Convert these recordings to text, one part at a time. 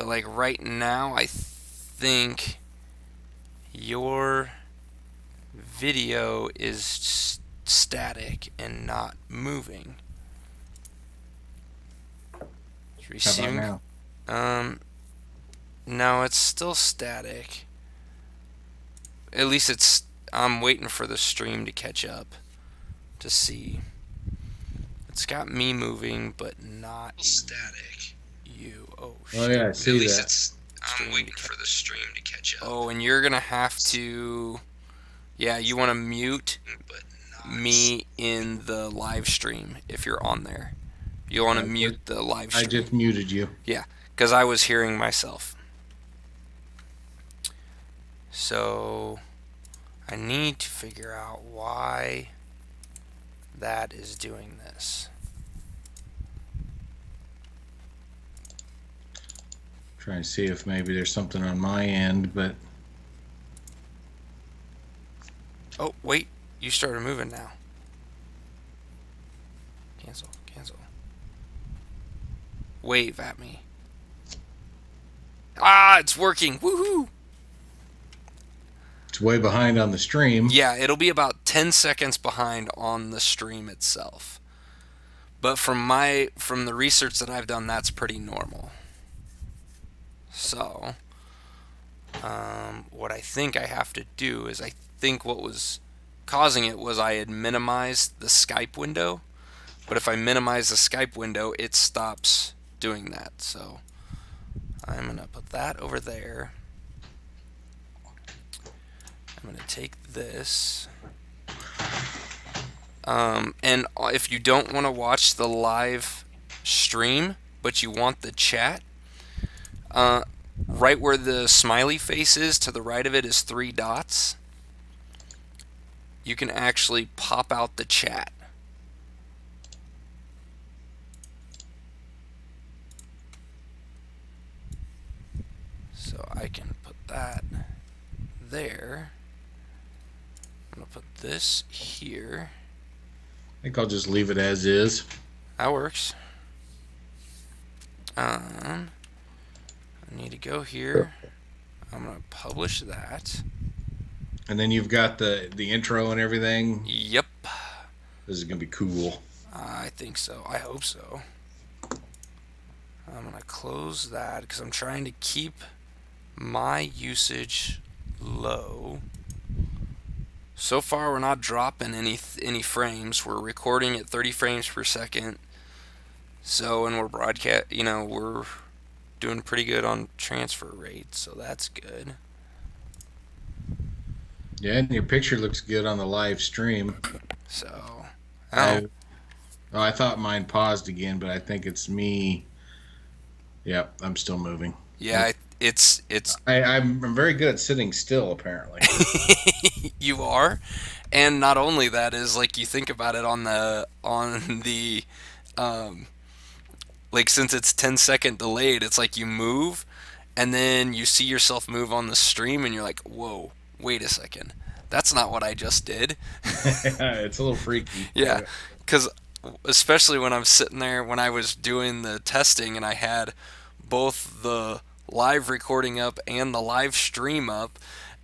But like right now, I think your video is static and not moving. How about Receiving. now? No, it's still static. At least it's. I'm waiting for the stream to catch up to see. It's got me moving, but not static. You. Oh Oh shit. yeah, I At see least that. it's. I'm waiting for the stream to catch up. Oh, and you're gonna have to. Yeah, you want to mute me in the live stream if you're on there. You want to mute the live I stream. just muted you. Yeah, because I was hearing myself. So I need to figure out why that is doing this. Trying to see if maybe there's something on my end, but Oh, wait. You started moving now. Cancel. Cancel. Wave at me. Ah, it's working. Woohoo! it's way behind on the stream. Yeah, it'll be about 10 seconds behind on the stream itself. But from the research that I've done, that's pretty normal. So, what I think I have to do is I think what was causing it was I had minimized the Skype window. But if I minimize the Skype window, it stops doing that. So I'm going to put that over there. I'm going to take this. And if you don't want to watch the live stream, but you want the chat, right where the smiley face is, to the right of it is 3 dots. You can actually pop out the chat. So I can put that there. I'm going to put this here. I think I'll just leave it as is. That works. I need to go here. I'm going to publish that. And then you've got the intro and everything. Yep. This is gonna be cool. I think so. I hope so. I'm going to close that because I'm trying to keep my usage low. So far, we're not dropping any frames. We're recording at 30 frames per second. So, and we're we're doing pretty good on transfer rate, so that's good. Yeah, and your picture looks good on the live stream. So, I thought mine paused again, but I think it's me. Yep, I'm still moving. Yeah, it's I'm very good at sitting still, apparently. you are, and not only that is like you think about it on the like since it's 10-second delayed, it's like you move, and then you see yourself move on the stream, and you're like, whoa, wait a second, that's not what I just did. It's a little freaky. Yeah, because especially when I'm sitting there when I was doing the testing and I had both the live recording up and the live stream up,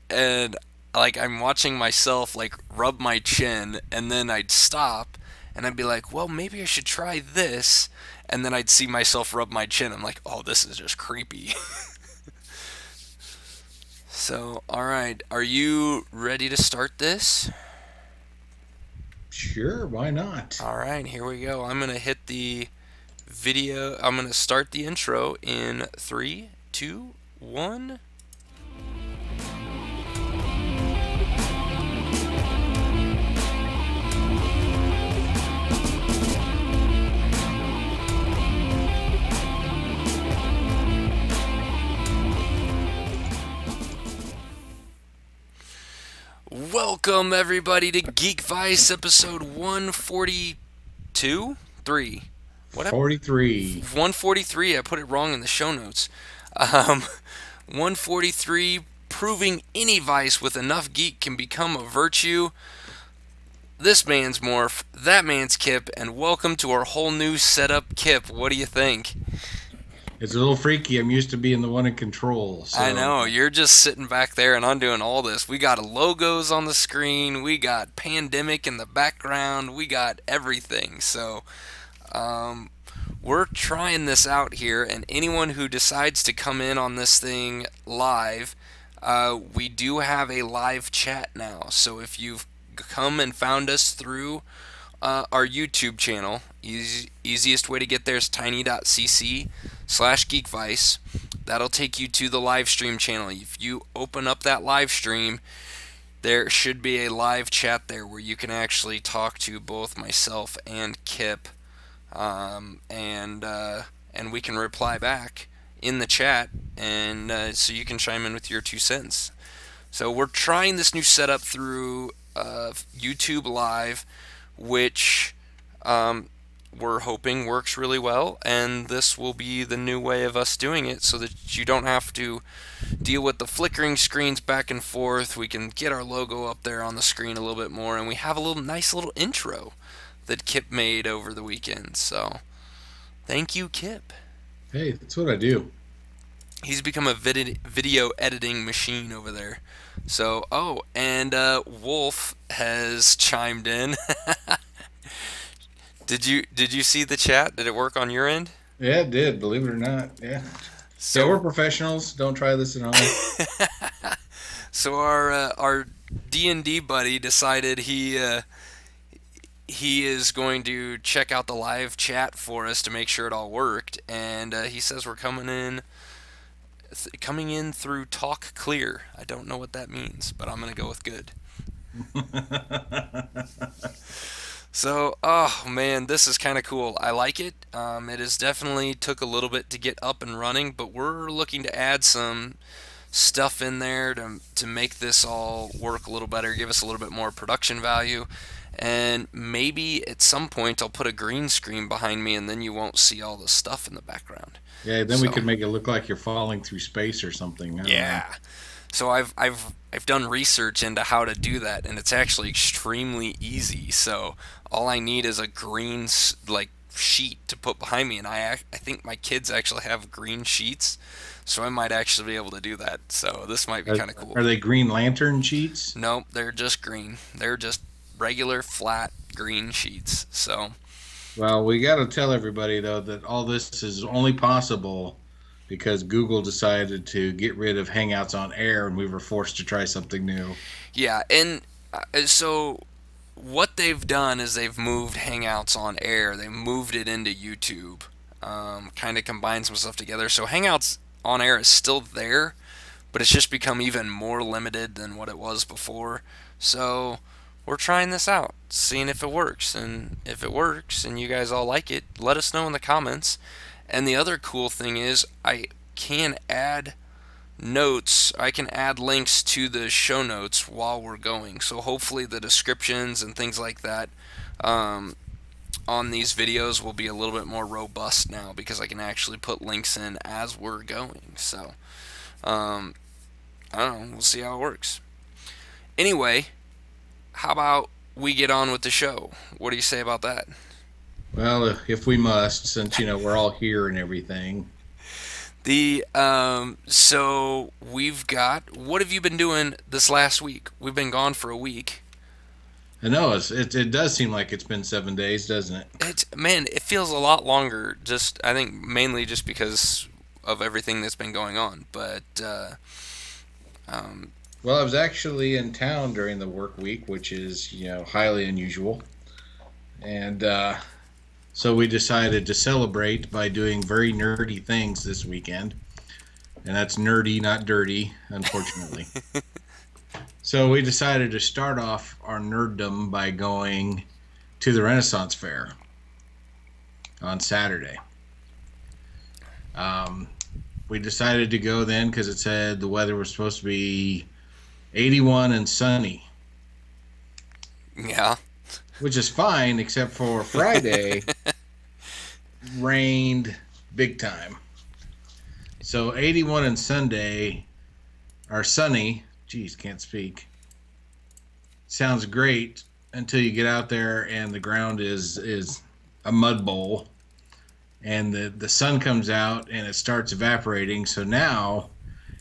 and like I'm watching myself like rub my chin, and then I'd stop and I'd be like, well, maybe I should try this, and then I'd see myself rub my chin. I'm like, oh, this is just creepy. So, alright, are you ready to start this? Sure, why not? Alright, here we go. I'm going to hit the video. I'm going to start the intro in 3, 2, 1. Welcome everybody to Geekvice episode 142? 3. What? 43. 143. I put it wrong in the show notes. 143, proving any vice with enough geek can become a virtue. This man's Morph, that man's Kip, and welcome to our whole new setup. Kip, what do you think? It's a little freaky. I'm used to being the one in control. I So know, you're just sitting back there and I'm doing all this. We got logos on the screen, we got pandemic in the background, we got everything. So, um, we're trying this out here, and anyone who decides to come in on this thing live, we do have a live chat now. So if you've come and found us through our YouTube channel, easiest way to get there is tiny.cc/geekvice. That'll take you to the live stream channel. If you open up that live stream, there should be a live chat there where you can actually talk to both myself and Kip, and we can reply back in the chat, and so you can chime in with your 2 cents. So we're trying this new setup through YouTube Live, which we're hoping works really well, and this will be the new way of us doing it so that you don't have to deal with the flickering screens back and forth. We can get our logo up there on the screen a little bit more, and we have a little nice little intro that Kip made over the weekend. So thank you, Kip. hey, that's what I do. He's become a video editing machine over there. So, oh, and Wolf has chimed in. Did you see the chat? Did it work on your end? Yeah, it did. Believe it or not. Yeah. So So we're professionals. Don't try this at home. so our D&D buddy decided he is going to check out the live chat for us to make sure it all worked, and he says we're coming in through talk clear. I don't know what that means, but I'm gonna go with good. So, oh man, this is kind of cool. I like it. It has definitely took a little bit to get up and running, but we're looking to add some stuff in there to make this all work a little better, give us a little bit more production value, and maybe at some point I'll put a green screen behind me, and then you won't see all the stuff in the background. Yeah, then we So, could make it look like you're falling through space or something. I don't know. yeah. So I've done research into how to do that, and it's actually extremely easy. So all I need is a green like sheet to put behind me, and I think my kids actually have green sheets, so I might actually be able to do that. So this might be Are, kind of cool. are they Green Lantern sheets? Nope, they're just green. They're just regular flat green sheets. So Well, we got to tell everybody though that all this is only possible because Google decided to get rid of Hangouts on Air, and we were forced to try something new. yeah, and so what they've done is they've moved Hangouts on Air. They moved it into YouTube. Kind of combined some stuff together. So Hangouts on Air is still there, but it's just become even more limited than what it was before. So we're trying this out, seeing if it works. And if it works and you guys all like it, let us know in the comments. And the other cool thing is I can add notes. I can add links to the show notes while we're going. So hopefully the descriptions and things like that on these videos will be a little bit more robust now because I can actually put links in as we're going. So um, I don't know. We'll see how it works. Anyway, how about we get on with the show? What do you say about that? Well, if we must, since we're all here and everything. So we've got. What have you been doing this last week? We've been gone for a week. I know it does seem like it's been 7 days, doesn't it? Man, it feels a lot longer. Just I think mainly just because of everything that's been going on. But um, Well, I was actually in town during the work week, which is highly unusual, and so we decided to celebrate by doing very nerdy things this weekend, and that's nerdy, not dirty, unfortunately. So we decided to start off our nerddom by going to the Renaissance Fair on Saturday. We decided to go then because it said the weather was supposed to be 81 and sunny, yeah, which is fine, except for Friday rained big time. So 81 and Sunday are sunny. Geez, can't speak. Sounds great until you get out there and the ground is a mud bowl, and the sun comes out and it starts evaporating. So now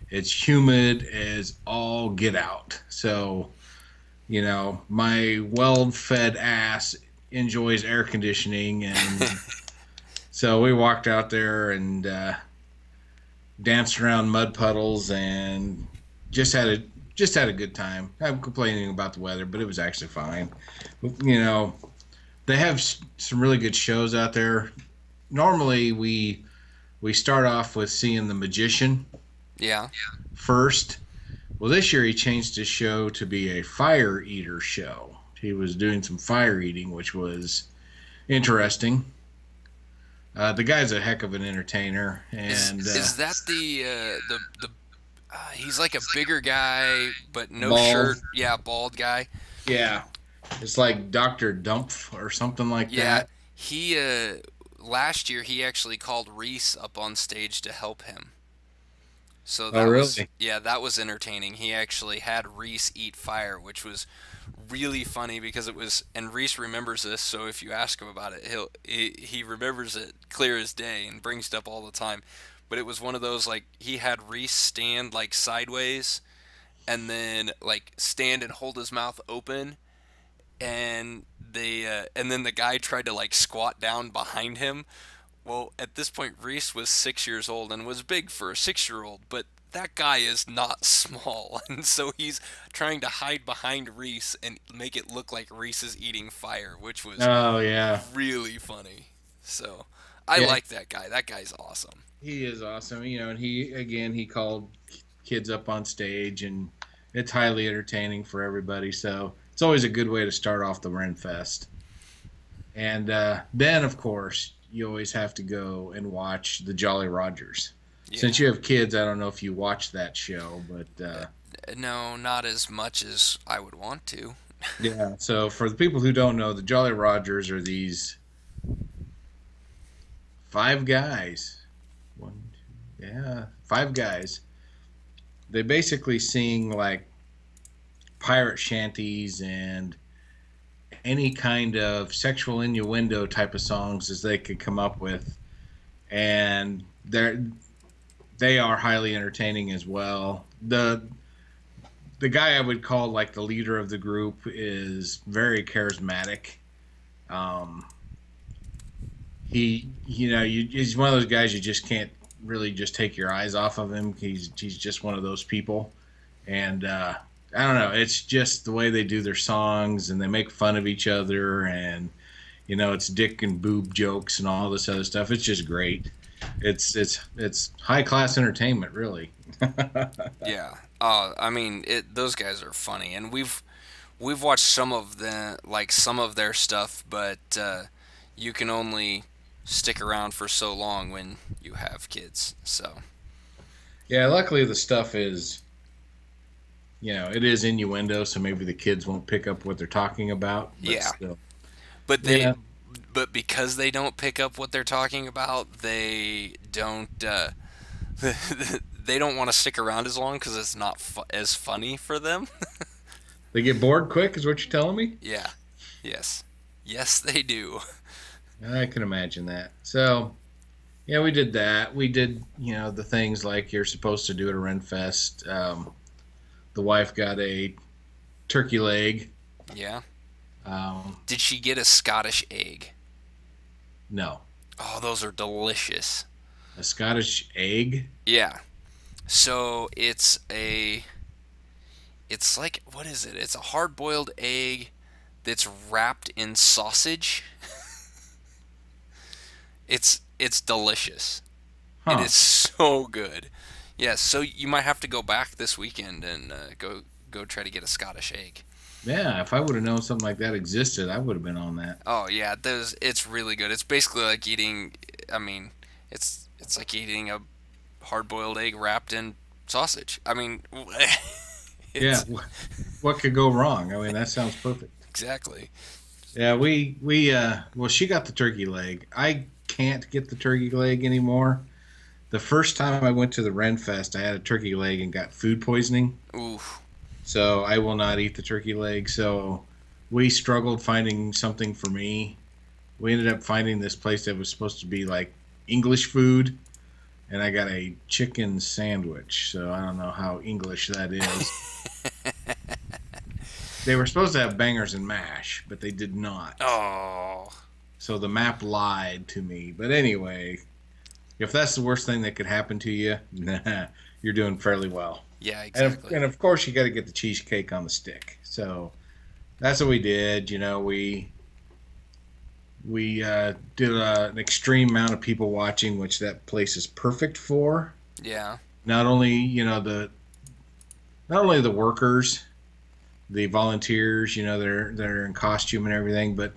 it's humid as all get out. So, my well-fed ass enjoys air conditioning, and so we walked out there and danced around mud puddles and just had a just had a good time. I'm complaining about the weather, but it was actually fine. You know, they have some really good shows out there. Normally, we start off with seeing the magician Yeah. first. Well, this year he changed his show to be a fire eater show. He was doing some fire eating, which was interesting. The guy's a heck of an entertainer, and Is that the he's like a bigger guy but no bald. shirt. Yeah, bald guy. Yeah, it's like Doctor Dumpf or something like Yeah, that. he last year he actually called Reese up on stage to help him. So Oh, that was, really? yeah, that was entertaining. He actually had Reese eat fire, which was really funny because it was, and Reese remembers this, so if you ask him about it, he remembers it clear as day and brings it up all the time. But it was one of those, like, he had Reese stand like sideways and then like stand and hold his mouth open, and and then the guy tried to like squat down behind him. Well, at this point, Reese was 6 years old and was big for a 6-year-old, but that guy is not small, and so he's trying to hide behind Reese and make it look like Reese is eating fire, which was Oh, yeah. really funny. So I Yeah, like that guy. That guy's awesome. he is awesome. And he called kids up on stage, and it's highly entertaining for everybody. So it's always a good way to start off the Ren Fest. And then, of course, you always have to go and watch the Jolly Rogers. Since Yeah. you have kids, I don't know if you watch that show, but No, not as much as I would want to. yeah. So for the people who don't know, the Jolly Rogers are these five guys. One, two, yeah, five guys. They basically sing like pirate shanties and any kind of sexual innuendo type of songs as they could come up with, and they are highly entertaining as well. The guy I would call like the leader of the group is very charismatic. Um, he's one of those guys you just can't really just take your eyes off of him. He's just one of those people, and I don't know. It's just the way they do their songs, and they make fun of each other, and it's dick and boob jokes and all this other stuff. It's just great. It's high class entertainment, really. Yeah. I mean, those guys are funny, and we've watched some of their stuff, but you can only stick around for so long when you have kids. So Yeah, luckily the stuff is, it is innuendo, so maybe the kids won't pick up what they're talking about, but yeah, still. but Yeah. because they don't pick up what they're talking about, they don't they don't want to stick around as long because it's not as funny for them. They get bored quick, is what you're telling me? Yeah. Yes. Yes, they do. I can imagine that. So, yeah, we did that. We did, the things like you're supposed to do at a Ren Fest. The wife got a turkey leg. Yeah. Um, Did she get a Scottish egg? no, Oh, those are delicious. a Scottish egg. Yeah. So it's like, what is it? It's a hard-boiled egg that's wrapped in sausage. It's delicious. It Huh. is so good. Yeah, so you might have to go back this weekend and go try to get a Scottish egg. Yeah, if I would have known something like that existed, I would have been on that. Oh yeah, it's really good. It's basically like eating. I mean, it's like eating a hard-boiled egg wrapped in sausage. I mean, Yeah, it's what could go wrong? I mean, that sounds perfect. exactly. Yeah, well, she got the turkey leg. I can't get the turkey leg anymore. The first time I went to the Ren Fest, I had a turkey leg and got food poisoning. Ooh, So I will not eat the turkey leg. So we struggled finding something for me. We ended up finding this place that was supposed to be like English food, and I got a chicken sandwich. So I don't know how English that is. They were supposed to have bangers and mash, but they did not. Oh, So the map lied to me. But anyway, if that's the worst thing that could happen to you, nah, you're doing fairly well. yeah, And exactly. of course, you got to get the cheesecake on the stick. So that's what we did. We did an extreme amount of people watching, which that place is perfect for. Yeah, Not only not only the workers, the volunteers, they're in costume and everything, but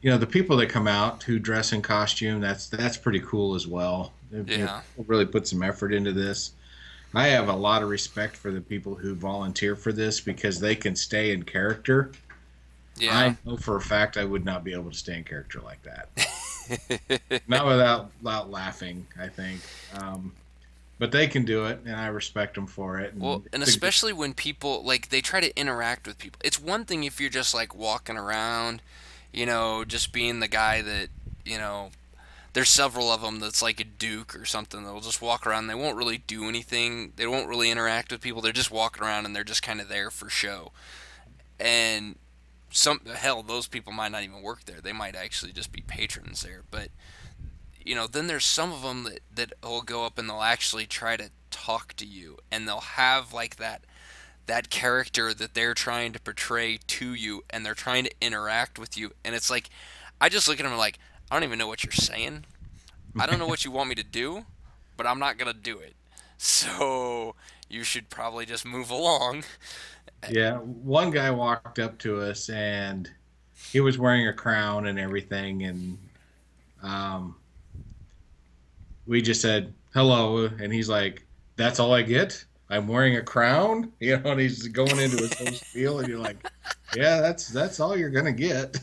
the people that come out who dress in costume, that's pretty cool as well. yeah, People really put some effort into this. I have a lot of respect for the people who volunteer for this because they can stay in character. yeah. I know for a fact I would not be able to stay in character like that. Not without laughing, I think. But they can do it, and I respect them for it. Well, And and especially when people like they try to interact with people. It's one thing if you're just like walking around, just being the guy that, you know, there's several of them that's like a duke or something. They'll just walk around. They won't really do anything. They won't really interact with people. They're just walking around and they're just kind of there for show. And hell, those people might not even work there. They might actually just be patrons there. But then there's some of them that will go up and they'll actually try to talk to you, and they'll have like that character that they're trying to portray to you, and they're trying to interact with you, and it's like I just look at them like I don't even know what you're saying. I don't know what you want me to do, but I'm not gonna do it. So you should probably just move along. yeah, one guy walked up to us, and he was wearing a crown and everything, and um, we just said hello, and he's like, "That's all I get? I'm wearing a crown," and he's going into his whole spiel, and you're like, "Yeah, that's all you're gonna get."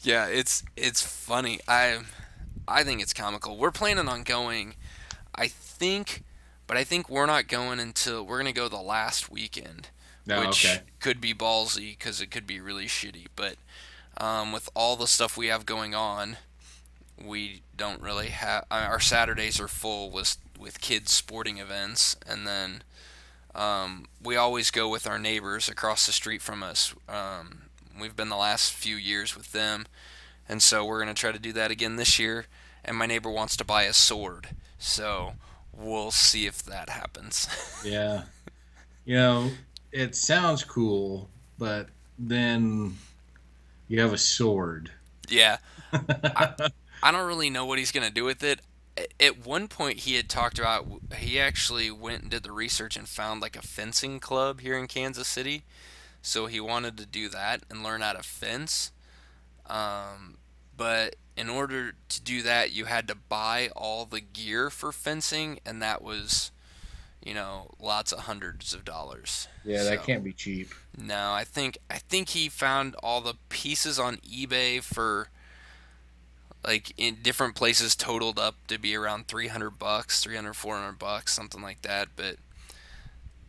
Yeah, it's funny. I think it's comical. We're planning on going. I think, but I think we're not going until we're gonna go the last weekend, No, which okay, could be ballsy because it could be really shitty. But with all the stuff we have going on, we don't really have our Saturdays are full with kids sporting events, and then we always go with our neighbors across the street from us. We've been the last few years with them, and so we're gonna try to do that again this year. And my neighbor wants to buy a sword, so we'll see if that happens. yeah, you know, it sounds cool, but then you have a sword. Yeah, I I don't really know what he's gonna do with it. At one point, he had talked about he actually went and did the research and found like a fencing club here in Kansas City. So he wanted to do that and learn how to fence. But in order to do that, you had to buy all the gear for fencing, and that was, lots of hundreds of dollars. Yeah, that So can't be cheap. no, I think he found all the pieces on eBay for like in different places totaled up to be around 300 bucks, 300 400 bucks, something like that, but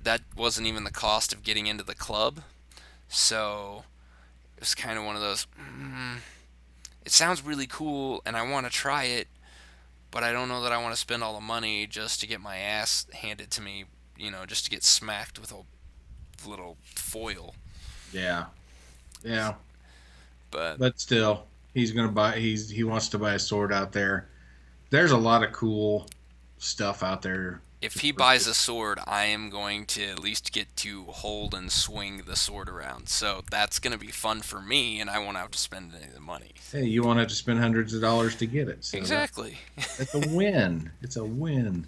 that wasn't even the cost of getting into the club. So it was kind of one of those it sounds really cool and I want to try it, but I don't know that I want to spend all the money just to get my ass handed to me, just to get smacked with a little foil. Yeah, yeah, But but still, he wants to buy a sword out there. There's a lot of cool stuff out there. if he buys a sword, I am going to at least get to hold and swing the sword around. So that's going to be fun for me, and I won't have to spend any of the money. Hey, you won't have to spend hundreds of dollars to get it. So Exactly. that's a win. It's a win.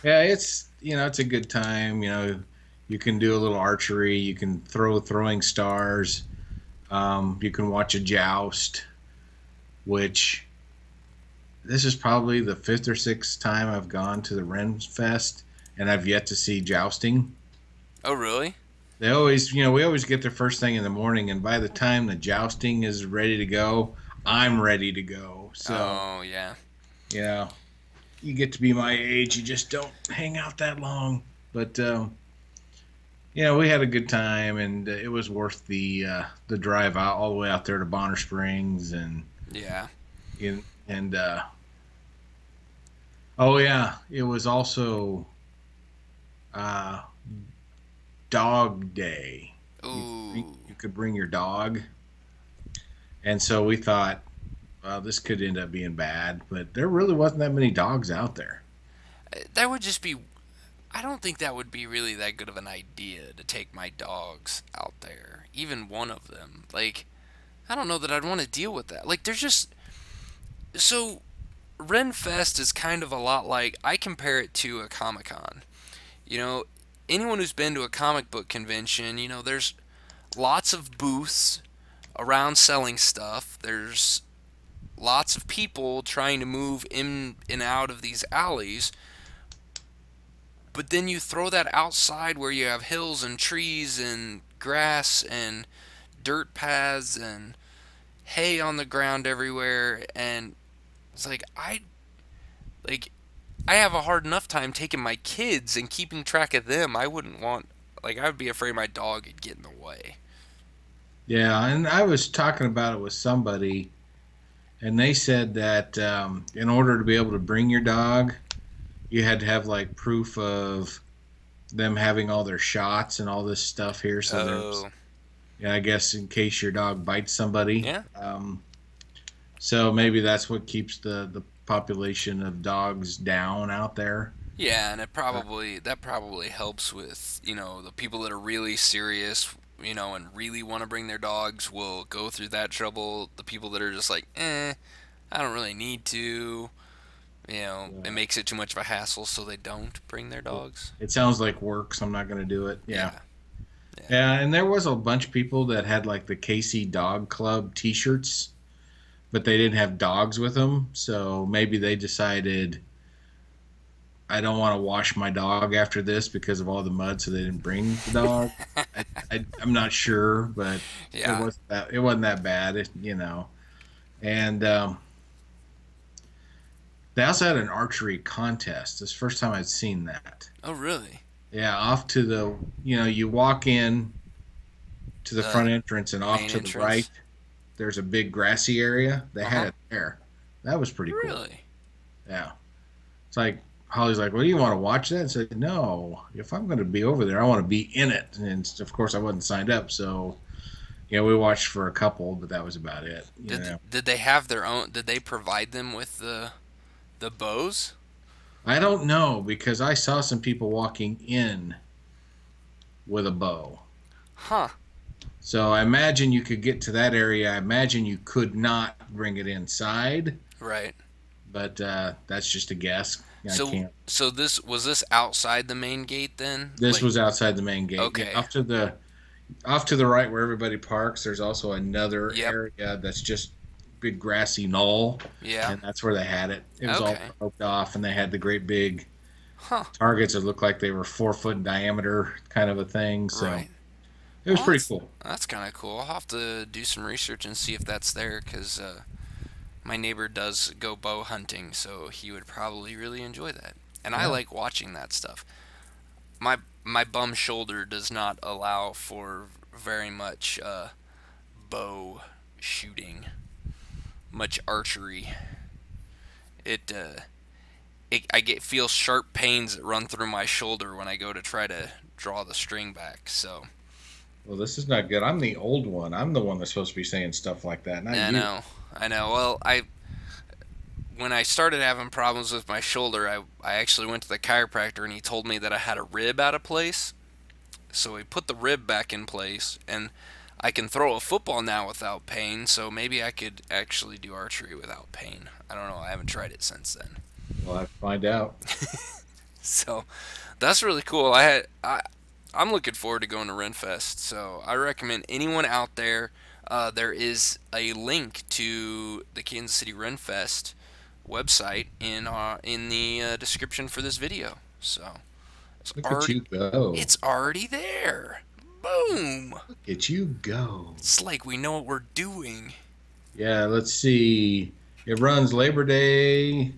Yeah, it's a good time. You can do a little archery. You can throw throwing stars. You can watch a joust, which this is probably the fifth or sixth time I've gone to the Ren Fest, and I've yet to see jousting. Oh, really? They always, we always get there first thing in the morning, and by the time the jousting is ready to go, I'm ready to go. So, Oh, yeah. you know, you get to be my age, you just don't hang out that long. But we had a good time, and it was worth the drive out all the way out there to Bonner Springs, and Yeah. and oh yeah, it was also uh, dog day. Ooh. You could bring your dog, and so we thought, well, this could end up being bad, but there really wasn't that many dogs out there. That would just be. I don't think that would be really that good of an idea to take my dogs out there. Even one of them. Like, I don't know that I'd want to deal with that. Like, there's just. So, Renfest is kind of a lot like. I compare it to a Comic Con. You know, anyone who's been to a comic book convention, there's lots of booths around selling stuff. There's lots of people trying to move in and out of these alleys. But then you throw that outside where you have hills and trees and grass and dirt paths and hay on the ground everywhere, and it's like I have a hard enough time taking my kids and keeping track of them. I wouldn't want, I would be afraid my dog would get in the way. Yeah, and I was talking about it with somebody, and they said that in order to be able to bring your dog, you had to have like proof of them having all their shots and all this stuff here. So there's, Oh, yeah, I guess in case your dog bites somebody. yeah. So maybe that's what keeps the population of dogs down out there. Yeah, and that probably helps with, the people that are really serious, and really want to bring their dogs will go through that trouble. The people that are just like, I don't really need to, it Yeah. makes it too much of a hassle, so they don't bring their dogs. It sounds like work, so I'm not going to do it. Yeah. Yeah, yeah. Yeah, and there was a bunch of people that had like the KC Dog Club T-shirts, but they didn't have dogs with them. So maybe they decided I don't want to wash my dog after this because of all the mud, so they didn't bring the dog. I'm not sure, but Yeah. it wasn't that bad, And they also had an archery contest. It's the first time I'd seen that. Oh, really? Yeah, off to the you walk in to the front The entrance, and off main to the right entrance? there's a big grassy area. They had Uh-huh. it there. That was pretty cool. Really? Yeah. It's like Holly's like, "Well, do you want to watch that?" I said, "No. If I'm going to be over there, I want to be in it." And of course, I wasn't signed up, so we watched for a couple, but that was about it. Did they have their own? Did they provide them with the bows? I don't know because I saw some people walking in with a bow. Huh. So I imagine you could get to that area. I imagine you could not bring it inside, Right. but that's just a guess. I So can't. so this outside the main gate then? This Like, was outside the main gate. Yeah, okay. off to the right where everybody parks. There's also another Yep. area that's just big grassy knoll, Yeah. and that's where they had it. It was all Okay. roped off, and they had the great big Huh. targets that looked like they were 4 foot in diameter, kind of a thing. So Right. it was Well, pretty cool. that's kind of cool. I'll have to do some research and see if that's there, because my neighbor does go bow hunting, so he would probably really enjoy that. And I Yeah. like watching that stuff. My bum shoulder does not allow for very much bow shooting, much archery. It I get feel sharp pains that run through my shoulder when I go to try to draw the string back. So Well, this is not good. I'm the old one. I'm the one that's supposed to be saying stuff like that, not I you. know, I know. Well, when I started having problems with my shoulder, I actually went to the chiropractor and he told me that I had a rib out of place. So he put the rib back in place, and I can throw a football now without pain. So maybe I could actually do archery without pain. I don't know. I haven't tried it since then. We'll have to find out. So that's really cool. I'm looking forward to going to Renfest. So I recommend anyone out there. There is a link to the Kansas City Renfest website in the description for this video. So it's Look at already you go. it's already there. Boom! Look at you go. It's like we know what we're doing. Yeah, let's see. It runs Labor Day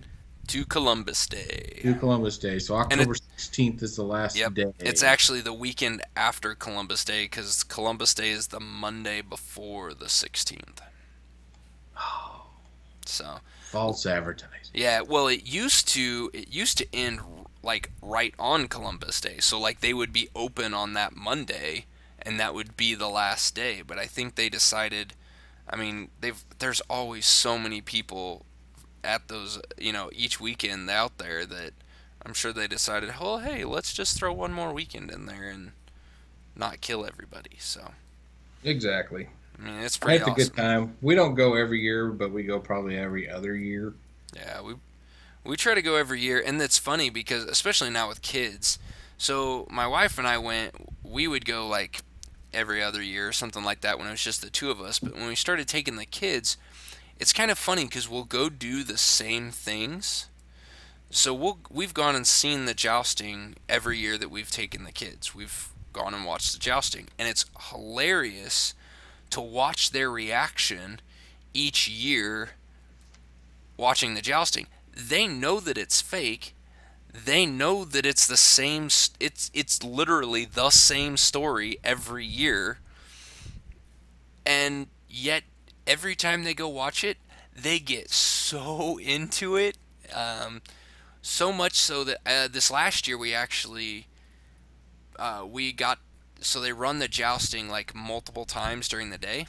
To Columbus Day. to Columbus Day. So And it, October 16th is the last yep, day. it's actually the weekend after Columbus Day because Columbus Day is the Monday before the 16th. So False advertising. Yeah, well, it used to end like right on Columbus Day. So like they would be open on that Monday and that would be the last day, but I think they decided, I mean, there's always so many people at those, each weekend out there that I'm sure they decided, "Oh, hey, let's just throw one more weekend in there and not kill everybody." So, Exactly. I mean, it's pretty It's a good awesome. time. We don't go every year, but we go probably every other year. Yeah, we try to go every year, and it's funny because especially now with kids. So my wife and I went. We would go like every other year or something like that when it was just the two of us. But when we started taking the kids, it's kind of funny because we'll go do the same things. So we've gone and seen the jousting every year that we've taken the kids. We've gone and watched the jousting, and it's hilarious to watch their reaction each year watching the jousting. They know that it's fake. They know that it's the same. It's literally the same story every year, and yet every time they go watch it, they get so into it. So much so that this last year we got, so they run the jousting like multiple times during the day,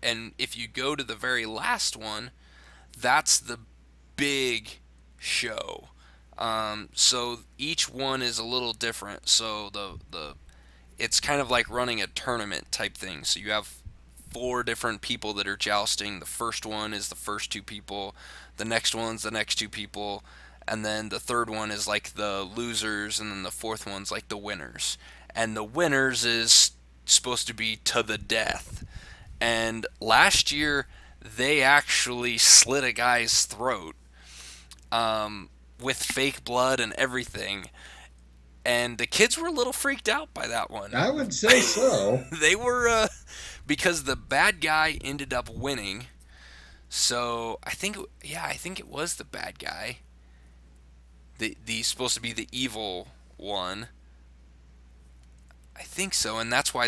and if you go to the very last one, that's the big show. So each one is a little different. So the it's kind of like running a tournament type thing. So you have four different people that are jousting. The first one is the first two people. The next one's the next two people. And then the third one is like the losers. And then the fourth one's like the winners. And the winners is supposed to be to the death. And last year, they actually slit a guy's throat with fake blood and everything. And the kids were a little freaked out by that one. I would say so. They were, because the bad guy ended up winning. So I think it was the bad guy. The supposed to be the evil one. I think so, and that's why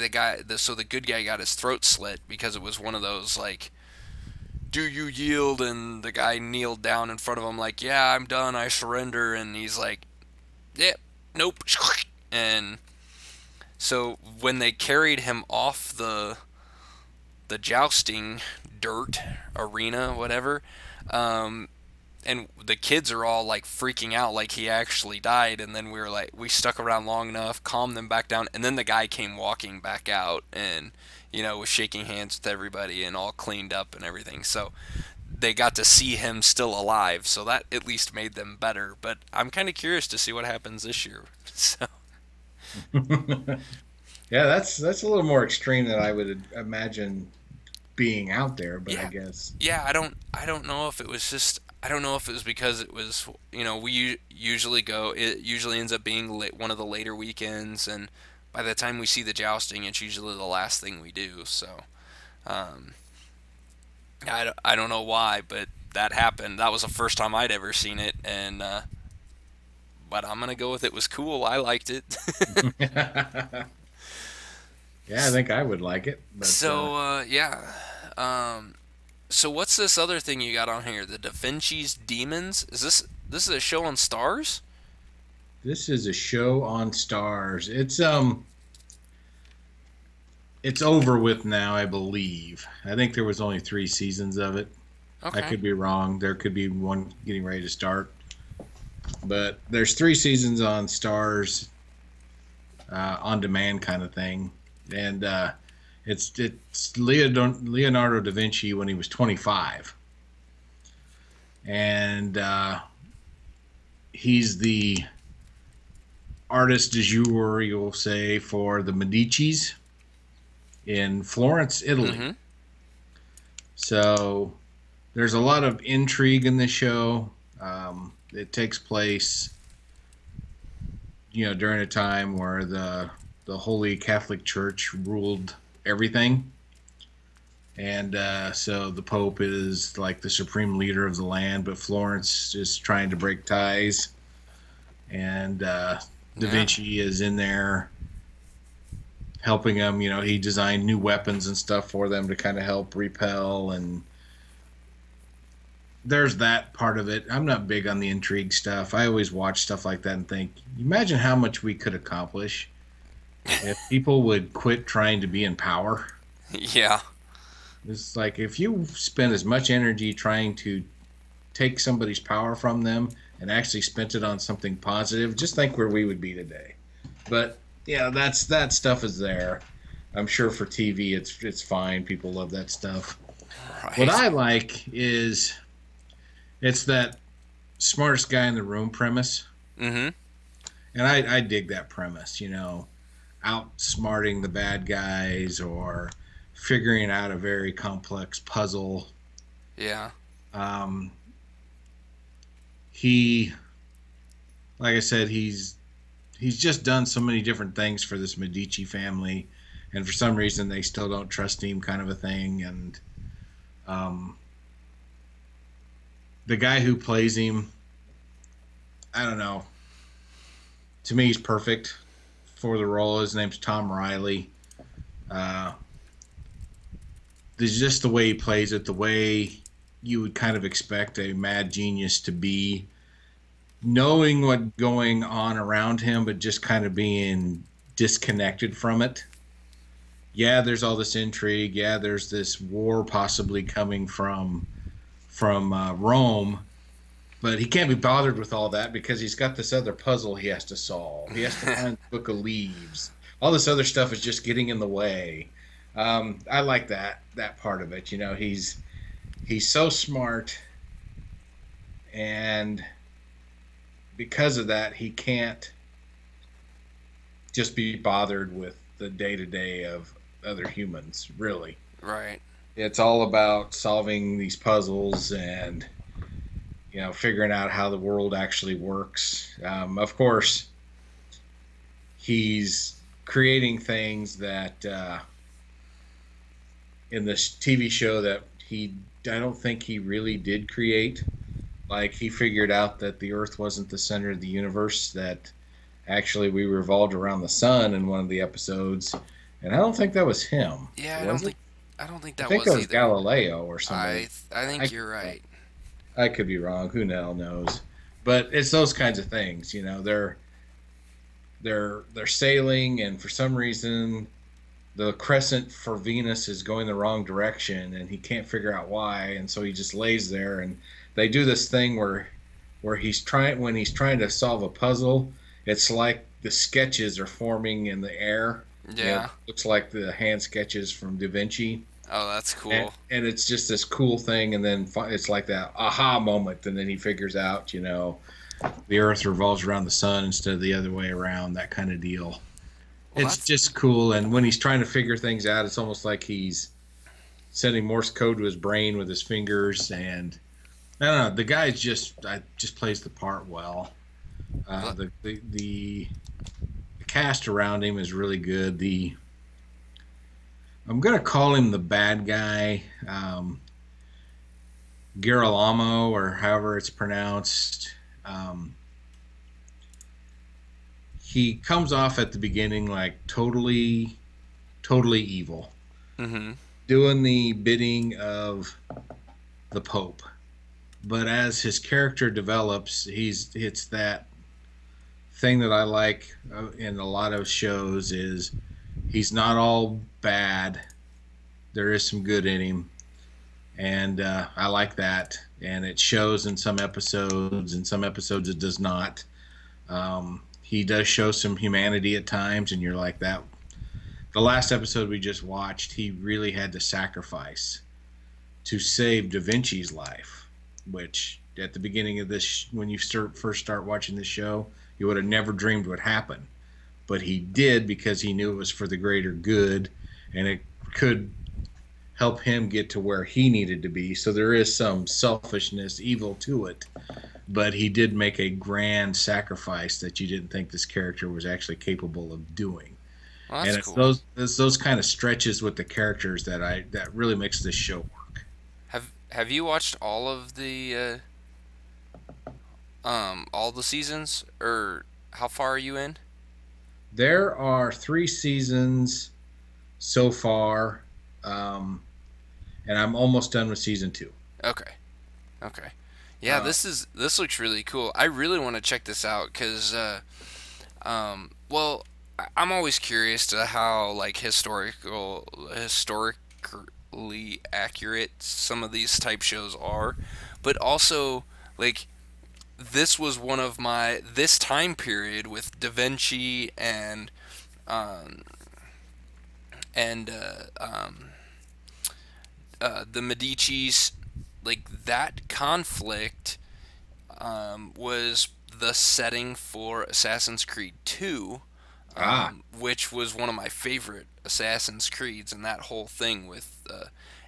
so the good guy got his throat slit because it was one of those like, do you yield? And the guy kneeled down in front of him like, yeah, I'm done, I surrender. And he's like, yeah, nope. And so when they carried him off the jousting dirt arena, whatever, and the kids are all like freaking out like he actually died, and then we stuck around long enough, calmed them back down, and then the guy came walking back out and was shaking hands with everybody and all cleaned up and everything. So they got to see him still alive, so that at least made them better. But I'm kind of curious to see what happens this year. So Yeah, that's a little more extreme than I would imagine being out there, but I yeah, guess. yeah, I don't know if it was just, I don't know if it was because it was, we usually go, it usually ends up being one of the later weekends, and by the time we see the jousting, it's usually the last thing we do. So um, I don't know why, but that happened. That was the first time I'd ever seen it, and but I'm gonna go with it was cool. I liked it. Yeah, I think I would like it, but So yeah. Um, so what's this other thing you got on here? The Da Vinci's Demons? Is this a show on Stars? this is a show on Stars. It's over with now, I believe. I think there was only 3 seasons of it. I Okay. could be wrong. There could be one getting ready to start, but there's 3 seasons on Stars, on demand kind of thing, and it's Leonardo da Vinci when he was 25, and he's the artist du jour, you'll say, for the Medici's in Florence, Italy. Mm-hmm. So there's a lot of intrigue in this show. It takes place, during a time where the Holy Catholic Church ruled everything, and so the Pope is like the supreme leader of the land, but Florence is trying to break ties, and Da Yeah. Vinci is in there helping them. He designed new weapons and stuff for them to kind of help repel, and there's that part of it. I'm not big on the intrigue stuff. I always watch stuff like that and think, imagine how much we could accomplish if people would quit trying to be in power. Yeah. It's like if you spend as much energy trying to take somebody's power from them and actually spent it on something positive, just think where we would be today. But yeah, that stuff is there. I'm sure for TV it's fine. People love that stuff. What Right. I like is it's that smartest guy in the room premise. Mm-hmm. And I dig that premise, outsmarting the bad guys or figuring out a very complex puzzle. Yeah. Um, he, like I said, he's just done so many different things for this Medici family, and for some reason they still don't trust him, kind of a thing. And um, the guy who plays him, I don't know. To me, he's perfect for the role. His name's Tom Riley. Uh, there's just the way he plays it, the way you would kind of expect a mad genius to be, knowing what's going on around him, but just kind of being disconnected from it. Yeah, there's all this intrigue. Yeah, there's this war possibly coming from Rome, but he can't be bothered with all that because he's got this other puzzle he has to solve. He has to find the Book of Leaves. All this other stuff is just getting in the way. I like that part of it. He's so smart, and because of that, he can't just be bothered with the day to day of other humans. Really, Right. it's all about solving these puzzles and figuring out how the world actually works. Of course, he's creating things that in this TV show that I don't think he really did create. Like he figured out that the Earth wasn't the center of the universe, that actually we revolved around the sun in one of the episodes, and I don't think that was him. Yeah, Was it? I don't think I that think that was was either. Galileo or somebody. I I think you're right. I could be wrong. Who the hell knows? But it's those kinds of things. They're sailing, and for some reason, the crescent for Venus is going the wrong direction, and he can't figure out why, and so he just lays there. And they do this thing where he's trying to solve a puzzle. It's like the sketches are forming in the air. Yeah. Looks like the hand sketches from Da Vinci. Oh, that's and, cool. and it's just this cool thing, and then it's like that aha moment, and then he figures out the earth revolves around the sun instead of the other way around, that kind of deal. Well, It's that's just cool, and when he's trying to figure things out, it's almost like he's sending Morse code to his brain with his fingers. And I don't know, the guy just plays the part well. well, The cast around him is really good. I'm gonna call him the bad guy, Girolamo, or however it's pronounced. Um, he comes off at the beginning like totally evil, mm-hmm. doing the bidding of the Pope. But as his character develops, it's that thing that I like in a lot of shows is he's not all bad. There is some good in him, and I like that. And it shows in some episodes. In some episodes, it does not. He does show some humanity at times, and you're like that. The last episode we just watched, he really had to sacrifice to save Da Vinci's life, which at the beginning of this, when you first start watching this show, you would have never dreamed would happen. But he did because he knew it was for the greater good, and it could help him get to where he needed to be. So there is some selfishness, evil to it. But he did make a grand sacrifice that you didn't think this character was actually capable of doing. Well, And that's it's cool. those kind of stretches with the characters that really makes this show work. Have you watched all the seasons, or how far are you in? There are 3 seasons so far, and I'm almost done with season 2. Okay. Okay. Yeah, Uh, this looks really cool. I really want to check this out because well, I'm always curious to how like historically accurate some of these type shows are, but also like this was one of my this time period with Da Vinci um and the Medici's, like that conflict was the setting for Assassin's Creed 2, ah, which was one of my favorite Assassin's Creeds, and that whole thing with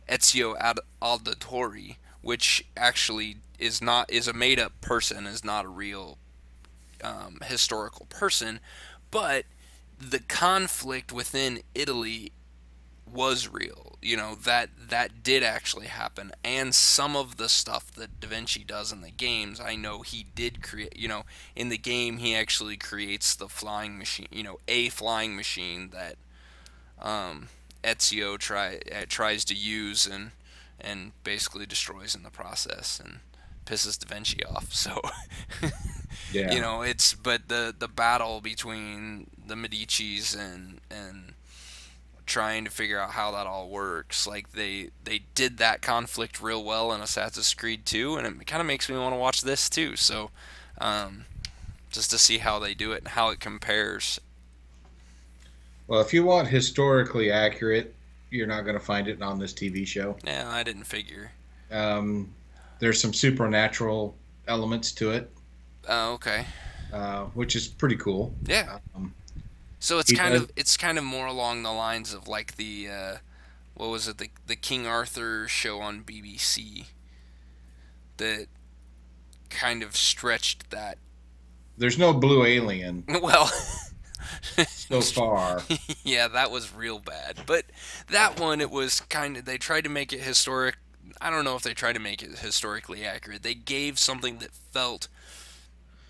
Ezio Auditore, which actually is a made up person, is not a real historical person, but the conflict within Italy was real. That did actually happen, and some of the stuff that Da Vinci does in the games, I know he did create. In the game, he actually creates the flying machine. A flying machine that Ezio tries to use and basically destroys in the process and pisses Da Vinci off. So, yeah. it's but the battle between the Medici's and trying to figure out how that all works. Like they did that conflict real well in Assassin's Creed 2, and it kind of makes me want to watch this too. So, um, just to see how they do it and how it compares. Well, if you want historically accurate, you're not going to find it on this TV show. Yeah, I didn't figure. Um, there's some supernatural elements to it, Oh, okay. which is pretty cool. Yeah. Um, So it's he kind does. of more along the lines of like the what was it, the King Arthur show on BBC that kind of stretched that. There's no blue alien Well, so far. yeah, that was real bad. But that one, it was kind of, they tried to make it historic. I don't know if they tried to make it historically accurate. They gave something that felt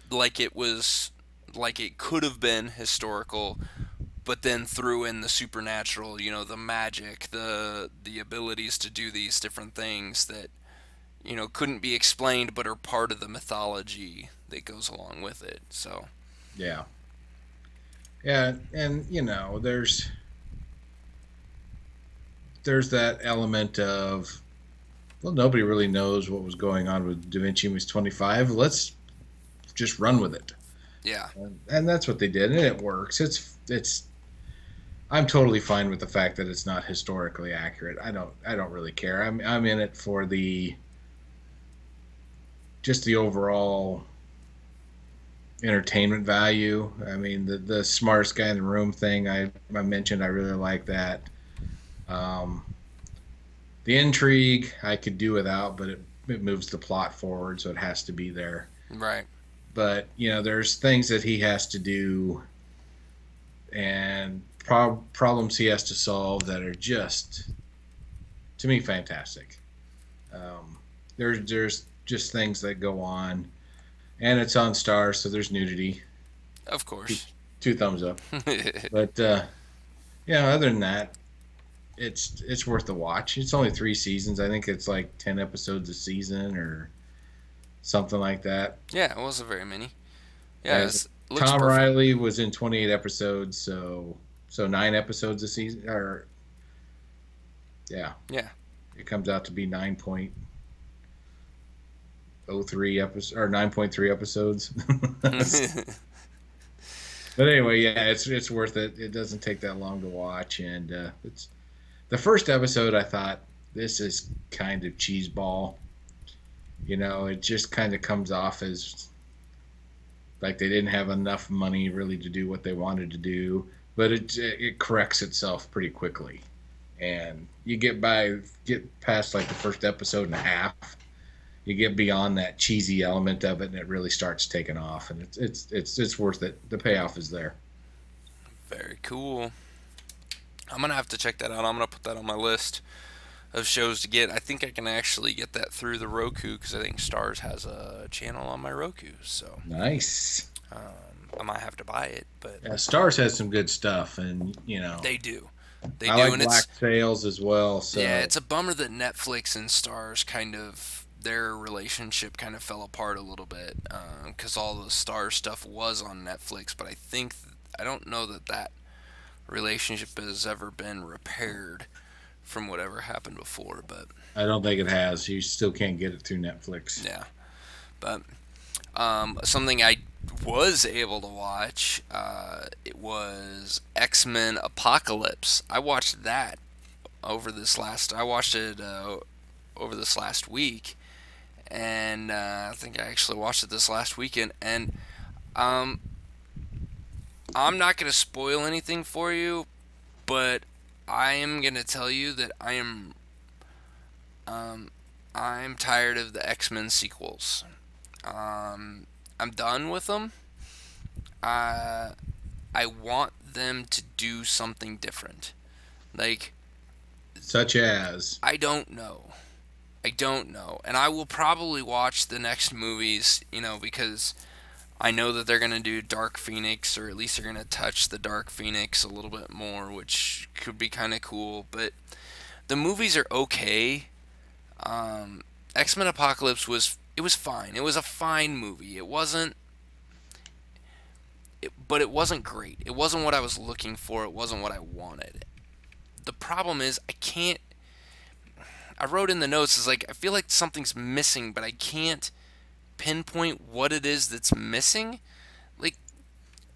like it could have been historical, but then threw in the supernatural, the magic, the abilities to do these different things that, couldn't be explained but are part of the mythology that goes along with it. So, Yeah, yeah, and there's that element of, well, nobody really knows what was going on with Da Vinci was 25. Let's just run with it, yeah. and that's what they did, and it works. It's I'm totally fine with the fact that it's not historically accurate. I don't really care. I'm in it for the just the overall entertainment value. I mean, the smartest guy in the room thing I mentioned, I really like that. Um, the intrigue I could do without, but it moves the plot forward, so it has to be there. Right. But there's things that he has to do and problems he has to solve that are just, to me, fantastic. There's just things that go on, and it's on Stars, so there's nudity. Of Two, course. two thumbs up. But yeah, other than that, it's worth the watch. It's only 3 seasons. I think it's like 10 episodes a season or something like that. Yeah, it wasn't very many. Yeah, As it looks Tom perfect. Riley was in 28 episodes, so 9 episodes a season, or yeah, Yeah. it comes out to be 9.03 episodes or 9.3 episodes. But anyway, yeah, it's worth it. It doesn't take that long to watch, and it's the first episode. I thought this is kind of cheeseball. It just kind of comes off as like they didn't have enough money really to do what they wanted to do, but it corrects itself pretty quickly, and you get past like the first episode and a half, you get beyond that cheesy element of it, and it really starts taking off, and it's worth it. The payoff is there. Very cool. I'm gonna have to check that out. I'm gonna put that on my list of shows to get. I think I can actually get that through the Roku because I think Stars has a channel on my Roku. So Nice. I might have to buy it, but Yeah, Stars has some good stuff, and they do. They I do, like and Black Sails as well. yeah, So it's a bummer that Netflix and Stars kind of their relationship kind of fell apart a little bit because all the Star stuff was on Netflix. But I don't know that that relationship has ever been repaired from whatever happened before. But I don't think it has. You still can't get it through Netflix. yeah, but something I was able to watch, it was X-Men Apocalypse. I watched that over this last. I watched it over this last week, and I think I actually watched it this last weekend. And um, I'm not gonna spoil anything for you, but I am gonna tell you that um, I'm tired of the X-Men sequels. I'm done with them. Uh, I want them to do something different. Like, Such as, I don't know. I don't know. And I will probably watch the next movies, because I know that they're going to do Dark Phoenix, or at least they're going to touch the Dark Phoenix a little bit more, which could be kind of cool. But the movies are okay. X Men Apocalypse was fine. It was a fine movie. But it wasn't great. It wasn't what I was looking for. It wasn't what I wanted. The problem is I can't. I wrote in the notes is like I feel like something's missing, but I can't pinpoint what it is that's missing. Like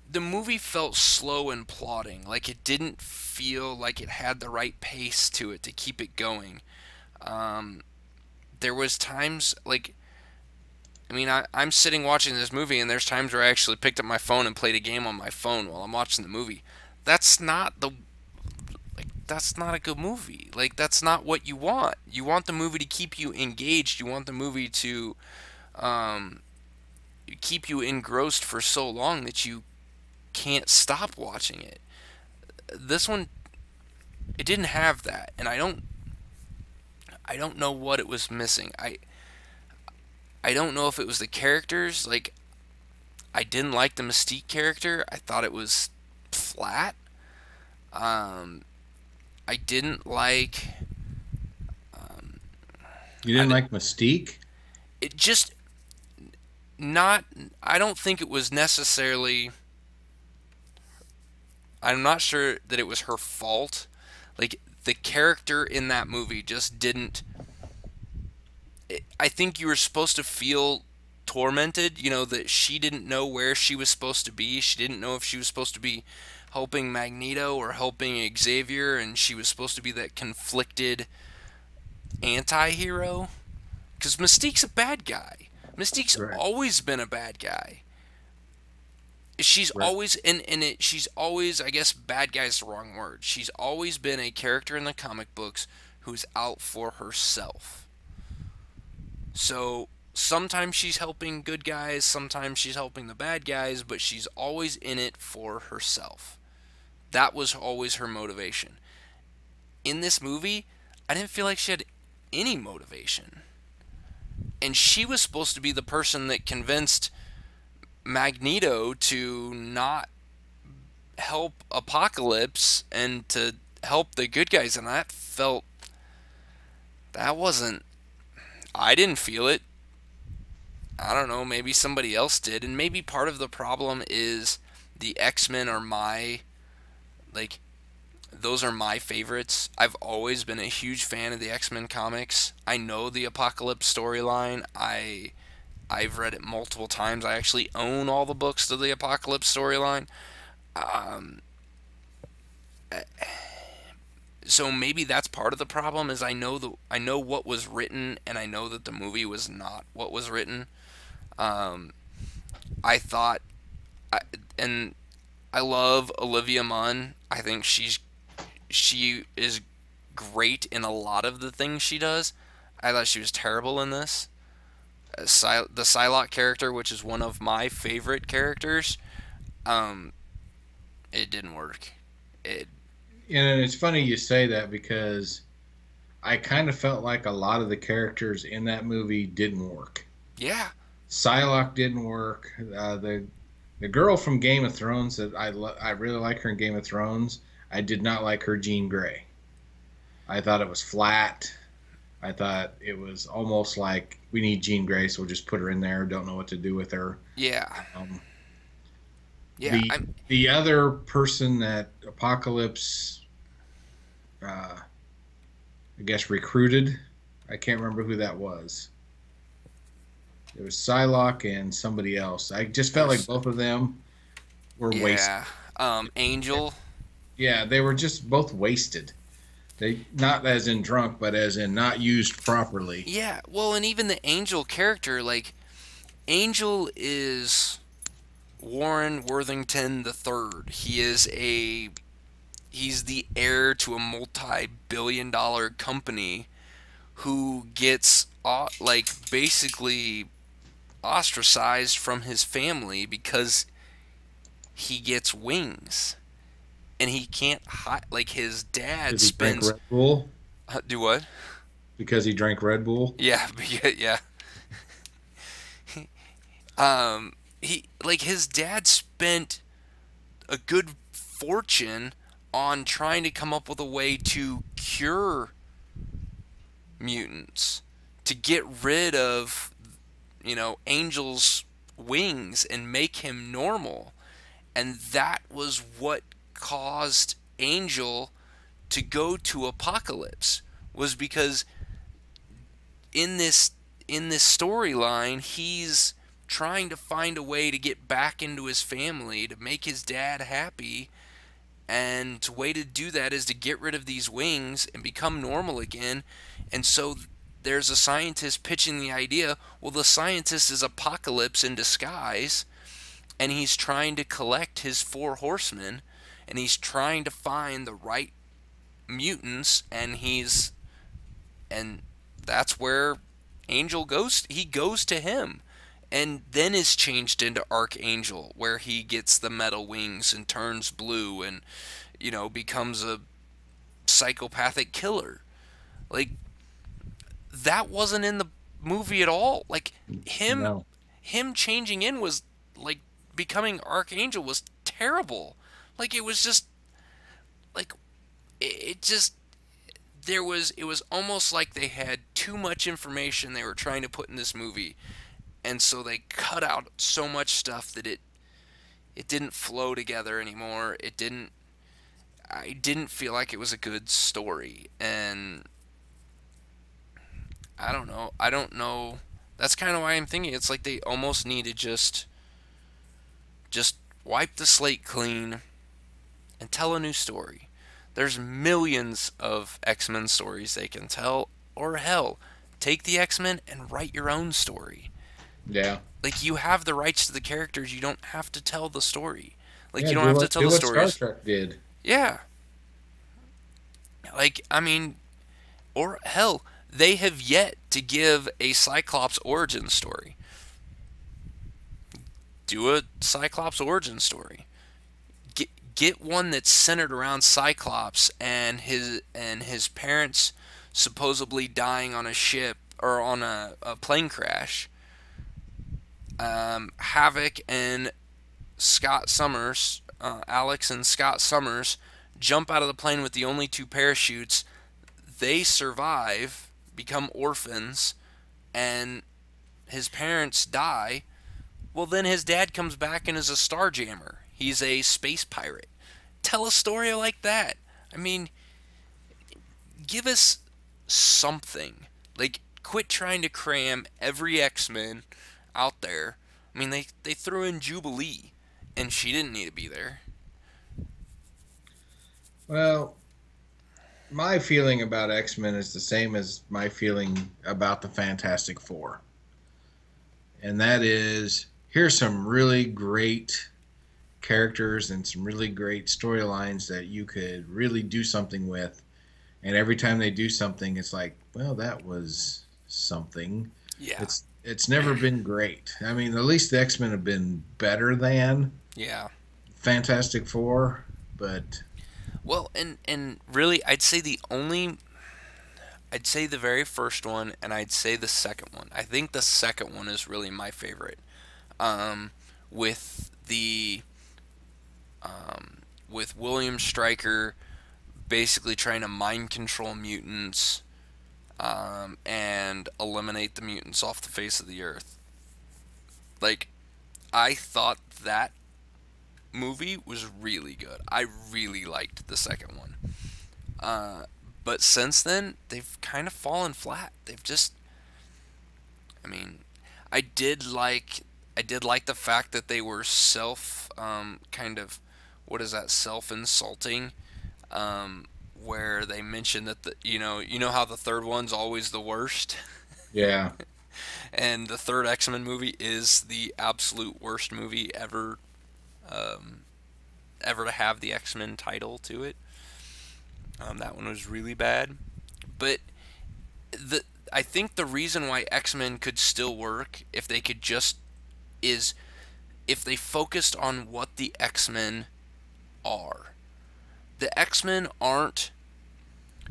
the movie felt slow and plodding. Like it didn't feel like it had the right pace to it to keep it going. Um, there was times like I'm sitting watching this movie, and there's times where I actually picked up my phone and played a game on my phone while I'm watching the movie. That's not the that's not a good movie. Like that's not what you want. You want the movie to keep you engaged. You want the movie to um, keep you engrossed for so long that you can't stop watching it. This one, it didn't have that, and I don't know what it was missing. I don't know if it was the characters. Like I didn't like the Mystique character. I thought it was flat. Um, I didn't like. Um, you I didn't di- like Mystique? it just not. I don't think it was necessarily. I'm not sure that it was her fault. Like the character in that movie just didn't. I think you were supposed to feel tormented. That she didn't know where she was supposed to be. She didn't know if she was supposed to be helping Magneto or helping Xavier, and she was supposed to be that conflicted anti-hero. Because Mystique's a bad guy. Mystique's Right. always been a bad guy. She's Right. always she's always, I guess bad guy's the wrong word. She's always been a character in the comic books who's out for herself. So sometimes she's helping good guys, sometimes she's helping the bad guys, but she's always in it for herself. That was always her motivation. In this movie, I didn't feel like she had any motivation. And she was supposed to be the person that convinced Magneto to not help Apocalypse and to help the good guys, and that wasn't. I didn't feel it. I don't know, maybe somebody else did, and maybe part of the problem is the X-Men are like those are my favorites. I've always been a huge fan of the X-Men comics. I know the Apocalypse storyline. I've read it multiple times. I actually own all the books to the Apocalypse storyline. Um, so maybe that's part of the problem is I know what was written, and I know that the movie was not what was written. Um, I thought, I, and I love Olivia Munn. I think she is great in a lot of the things she does. I thought she was terrible in this. The Psylocke character, which is one of my favorite characters, um, it didn't work. It And it's funny you say that because I kind of felt like a lot of the characters in that movie didn't work. yeah, Psylocke didn't work. The girl from Game of Thrones that I really like her in Game of Thrones. I did not like her Jean Grey. I thought it was flat. I thought it was almost like we need Jean Grey, so we'll just put her in there. Don't know what to do with her. Yeah. Um, Yeah. the I'm. the other person that Apocalypse, uh, I guess, recruited, I can't remember who that was. It was Psylocke and somebody else. I just felt like There's. both of them were wasted. Yeah. Angel. Yeah, they were just both wasted. They not as in drunk, but as in not used properly. Yeah. Well, and even the Angel character, like Angel is Warren Worthington III. He's the heir to a multi-billion-dollar company who gets like basically ostracized from his family because he gets wings and he can't hide. Like his dad Because he drank spends Red Bull. do what? Because he drank Red Bull. Yeah, yeah. He like his dad spent a good fortune on trying to come up with a way to cure mutants, to get rid of, Angel's wings and make him normal. And that was what caused Angel to go to Apocalypse, was because in this in this storyline he's trying to find a way to get back into his family, to make his dad happy, and the way to do that is to get rid of these wings and become normal again. And so there's a scientist pitching the idea, well, the scientist is Apocalypse in disguise, and he's trying to collect his four horsemen, and he's trying to find the right mutants, and that's where Angel goes. He goes to him, and then is changed into Archangel, where he gets the metal wings and turns blue, and becomes a psychopathic killer. Like, that wasn't in the movie at all. Like, him No. him changing in was like becoming Archangel was terrible. Like, it was just like it just it was almost like they had too much information they were trying to put in this movie, and so they cut out so much stuff that it didn't flow together anymore. I didn't feel like it was a good story, and I don't know. I don't know. That's kind of why I'm thinking it's like they almost need to just wipe the slate clean and tell a new story. There's millions of X-Men stories they can tell, or hell, take the X-Men and write your own story. Yeah. Like, you have the rights to the characters, you don't have to tell the story. Like, Yeah. you don't have to tell Do the what Star stories. Trek did. Yeah. Like, I mean, or hell, they have yet to give a Cyclops origin story. Do a Cyclops origin story. Get one that's centered around Cyclops and his parents supposedly dying on a ship or on a plane crash. Havoc and Scott Summers, Alex and Scott Summers, jump out of the plane with the only two parachutes. They survive, become orphans, and his parents die. Well, then his dad comes back and is a starjammer. He's a space pirate. Tell a story like that. I mean, give us something. Like, quit trying to cram every X-Men out there. I mean, they threw in Jubilee, and she didn't need to be there. Well, my feeling about X-Men is the same as my feeling about the Fantastic Four. And that is, here's some really great characters and some really great storylines that you could really do something with. And every time they do something, it's like, well, that was something. Yeah, It's never been great. I mean, at least the X-Men have been better than yeah. Fantastic Four, but Well, and really, I'd say the very first one, and I'd say the second one. I think the second one is really my favorite. Um, with the with William Stryker basically trying to mind control mutants, and eliminate the mutants off the face of the earth. Like, I thought that movie was really good. I really liked the second one. Uh, but since then, they've kind of fallen flat. They've just, I mean, I did like, I did like the fact that they were kind of, what is that, self-insulting, where they mentioned that you know how the third one's always the worst, Yeah. and the third X-Men movie is the absolute worst movie ever, um, ever to have the X-Men title to it. That one was really bad, but the I think the reason why X-Men could still work if they could just is if they focused on what the X-Men are. The X-Men aren't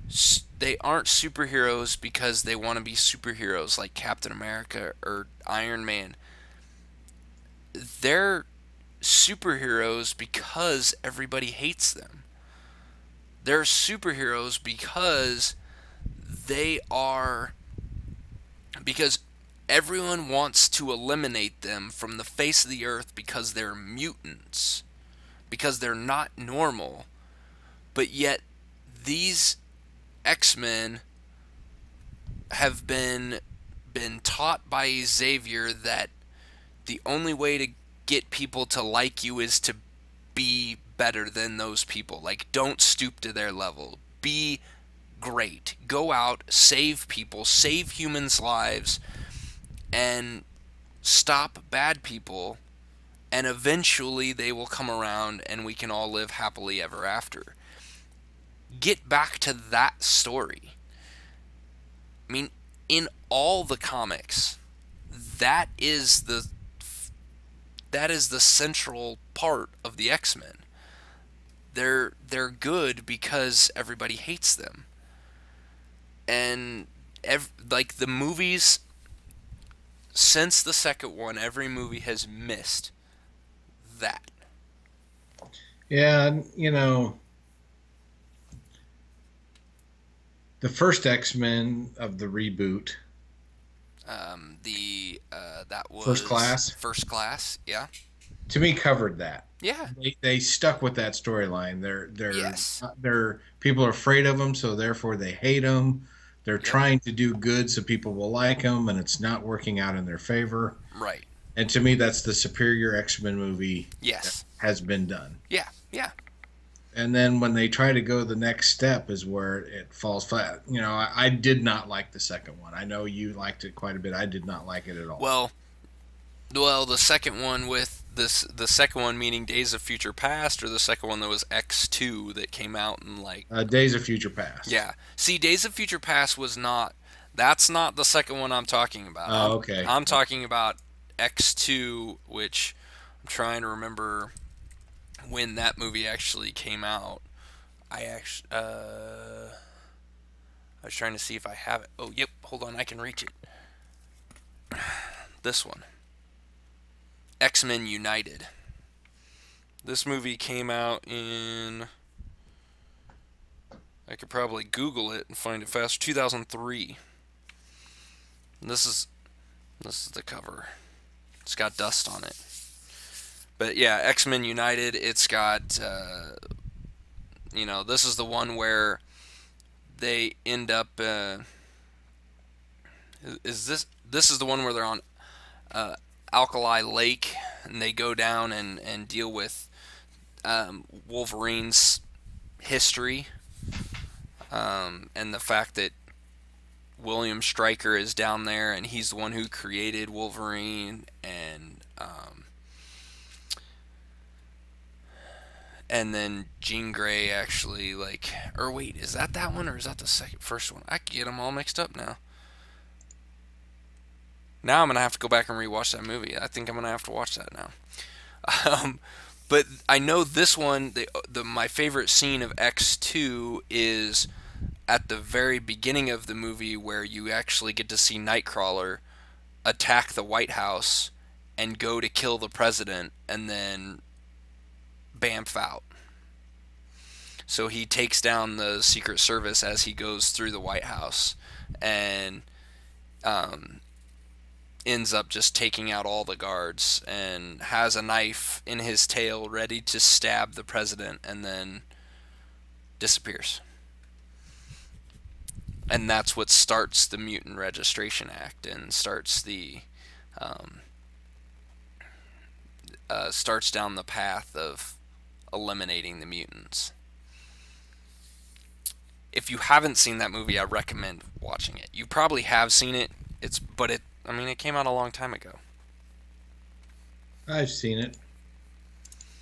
superheroes because they want to be superheroes like Captain America or Iron Man. They're superheroes because everybody hates them. They're superheroes they are because everyone wants to eliminate them from the face of the earth because they're mutants, because they're not normal. But yet these X-Men have been taught by Xavier that the only way to get people to like you is to be better than those people. Like, don't stoop to their level. Be great. Go out, save people, save humans' lives, and stop bad people, and eventually they will come around and we can all live happily ever after. Get back to that story. I mean, in all the comics, that is the central part of the X-Men. They're good because everybody hates them. And like the movies since the second one, every movie has missed that. Yeah, and, the first X-Men of the reboot, The That First was Class, First Class. Yeah. to me covered that. Yeah. They stuck with that storyline. Yes. They're people are afraid of them, so therefore they hate them. They're Yep. trying to do good so people will like them, and it's not working out in their favor. Right. And to me, that's the superior X-Men movie that Yes. has been done. Yeah. Yeah. And then when they try to go the next step is where it falls flat. I did not like the second one. I know you liked it quite a bit. I did not like it at all. Well, the second one the second one meaning Days of Future Past, or the second one that was X2 that came out in like. Days of Future Past. Yeah. See, Days of Future Past was not. That's not the second one I'm talking about. Oh, okay. I'm talking about X2, which I'm trying to remember when that movie actually came out. I was trying to see if I have it. Oh, yep. Hold on, I can reach it. This one. X-Men United. This movie came out in. I could probably Google it and find it fast. 2003. And this is the cover. It's got dust on it. But yeah, X-Men United. It's got. This is the one where they end up. This is the one where they're on Alkali Lake, and they go down and deal with Wolverine's history, and the fact that William Stryker is down there, and he's the one who created Wolverine, and then Jean Grey actually or wait, is that one, or is that the first one? I can get them all mixed up now. Now I'm gonna have to go back and rewatch that movie. I think I'm gonna have to watch that now. But I know this one. My favorite scene of X2 is at the very beginning of the movie, where you actually get to see Nightcrawler attack the White House and go to kill the president, and then bamf out. So he takes down the Secret Service as he goes through the White House, and um, ends up just taking out all the guards and has a knife in his tail ready to stab the president, and then disappears. And that's what starts the Mutant Registration Act and um, starts down the path of eliminating the mutants. If you haven't seen that movie, I recommend watching it. You probably have seen it. I mean, it came out a long time ago. I've seen it,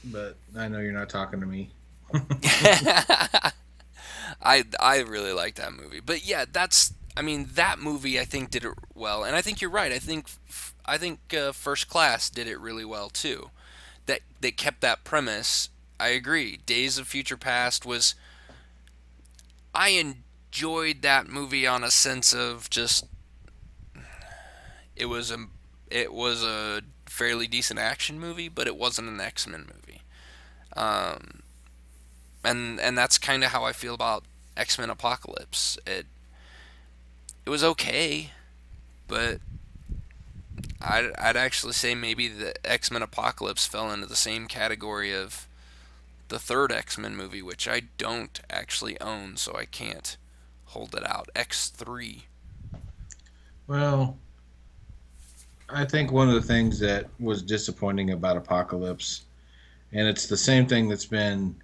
but I know you're not talking to me. I really like that movie. But yeah, I mean, that movie I think did it well, and I think you're right. I think First Class did it really well too. That they kept that premise. I agree. Days of Future Past was, I enjoyed that movie on a sense of just, it was a it was a fairly decent action movie, but it wasn't an X-Men movie. Um, and that's kind of how I feel about X-Men Apocalypse. It was okay, but I'd actually say maybe the X-Men Apocalypse fell into the same category of the third X-Men movie, which I don't actually own, so I can't hold it out. X3. Well, I think one of the things that was disappointing about Apocalypse, and it's the same thing that's been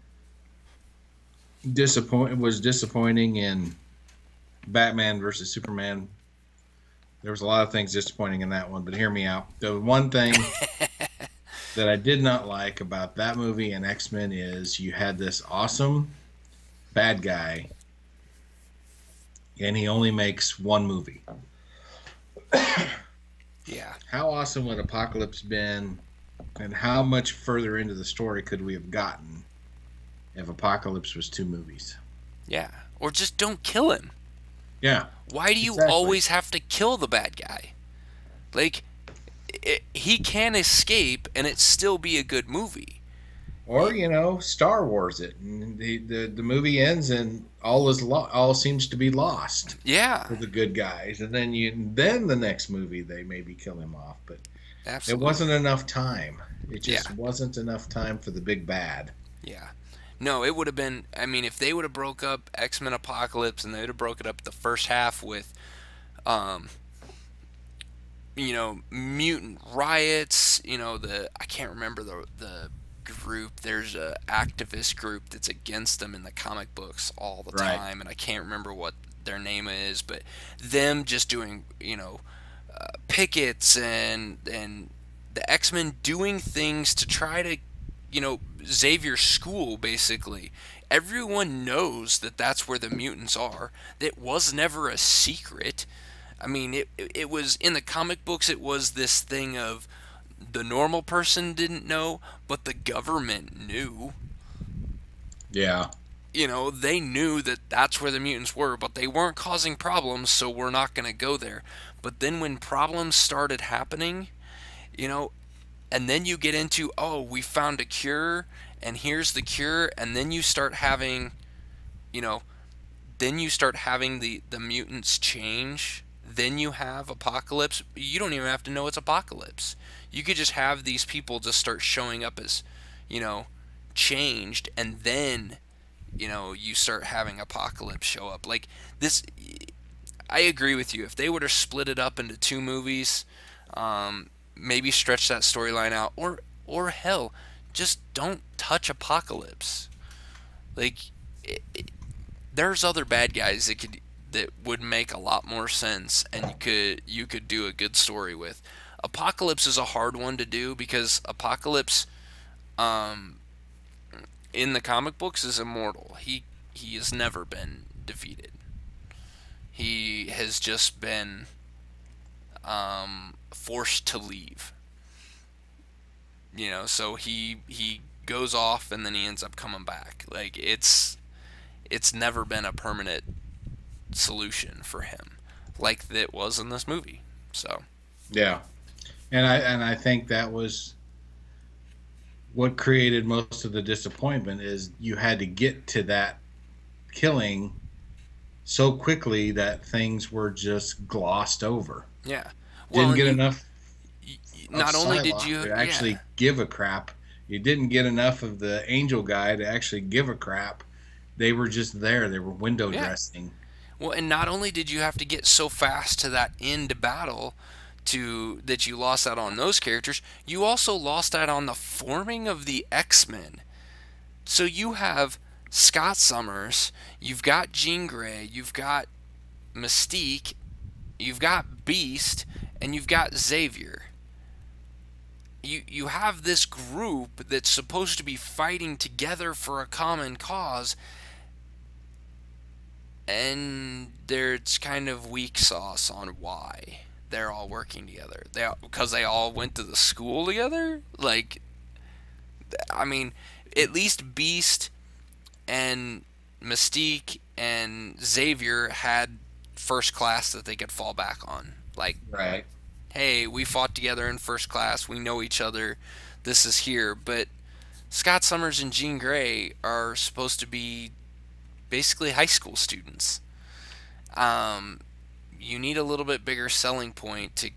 disappointing in Batman versus Superman. There was a lot of things disappointing in that one, but hear me out. The one thing that I did not like about that movie and X-Men is you had this awesome bad guy, and he only makes one movie. Yeah. How awesome would Apocalypse been, and how much further into the story could we have gotten if Apocalypse was two movies? Yeah. Or just don't kill him. Yeah. Why do you Exactly. always have to kill the bad guy? Like, he can escape and it still be a good movie. Or Star Wars it, and the movie ends and all seems to be lost Yeah. for the good guys, and then the next movie they maybe kill him off, but it Absolutely. wasn't enough time. It just Yeah. wasn't enough time for the big bad. Yeah. No, it would have been. I mean, if they would have broke up X-Men Apocalypse and they would have broken up the first half with, um, mutant riots. I can't remember the group. There's a activist group that's against them in the comic books all the Right. time, and I can't remember what their name is, but them just doing pickets and the X-Men doing things to try to Xavier School basically. Everyone knows that that's where the mutants are. That was never a secret. I mean, it was in the comic books. It was this thing of the normal person didn't know, but the government knew. Yeah. They knew that that's where the mutants were, but they weren't causing problems, so we're not going to go there. But then when problems started happening, you know, and then you get into, oh, we found a cure, and here's the cure, and then you start having, you know, the mutants change. Then you have Apocalypse. You don't even have to know it's Apocalypse. You could just have these people just start showing up as, you know, changed, and then, you start having Apocalypse show up. Like this, I agree with you. If they would have split it up into two movies, maybe stretch that storyline out, or hell, just don't touch Apocalypse. Like, there's other bad guys that would make a lot more sense, and you could do a good story with. Apocalypse is a hard one to do because Apocalypse, um, in the comic books, is immortal. He has never been defeated. He has just been forced to leave. So he goes off and then he ends up coming back. Like it's never been a permanent solution for him, like that was in this movie. So Yeah. And I think that was what created most of the disappointment is you had to get to that killing so quickly that things were just glossed over. Yeah. Well, Didn't and get enough of not only did Psylocke you, to yeah, actually give a crap. You didn't get enough of the angel guy to actually give a crap. They were just there. They were window yeah. dressing. Well, and not only did you have to get so fast to that end battle to that you lost out on those characters, you also lost out on the forming of the X-Men. So you have Scott Summers, you've got Jean Grey, you've got Mystique, you've got Beast, and you've got Xavier. You have this group that's supposed to be fighting together for a common cause, and there's kind of weak sauce on why they're all working together. Because they all went to the school together. Like, I mean, at least Beast and Mystique and Xavier had first class that they could fall back on. Like, Right. hey, we fought together in first class. We know each other. This is here. But Scott Summers and Jean Grey are supposed to be basically high school students. Um, you need a little bit bigger selling point to,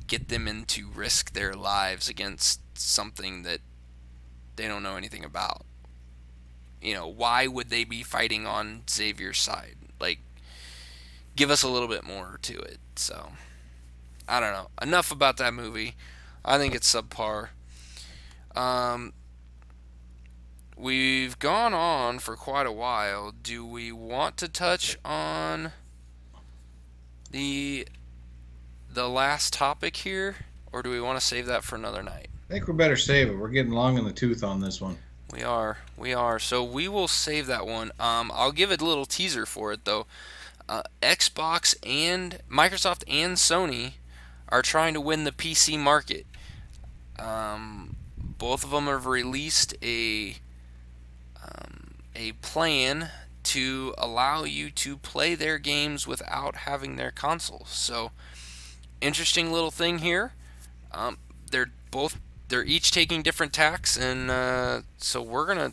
get them in to risk their lives against something that they don't know anything about. Why would they be fighting on Xavier's side? Like, give us a little bit more to it. So, I don't know. Enough about that movie. I think it's subpar. Um, we've gone on for quite a while. Do we want to touch on the last topic here, or do we want to save that for another night? I think we better save it. We're getting long in the tooth on this one. We are. So we will save that one. I'll give it a little teaser for it though. Xbox and Microsoft and Sony are trying to win the PC market. Both of them have released a plan to allow you to play their games without having their console. So, interesting little thing here. They're both they're each taking different tacks, and so we're gonna,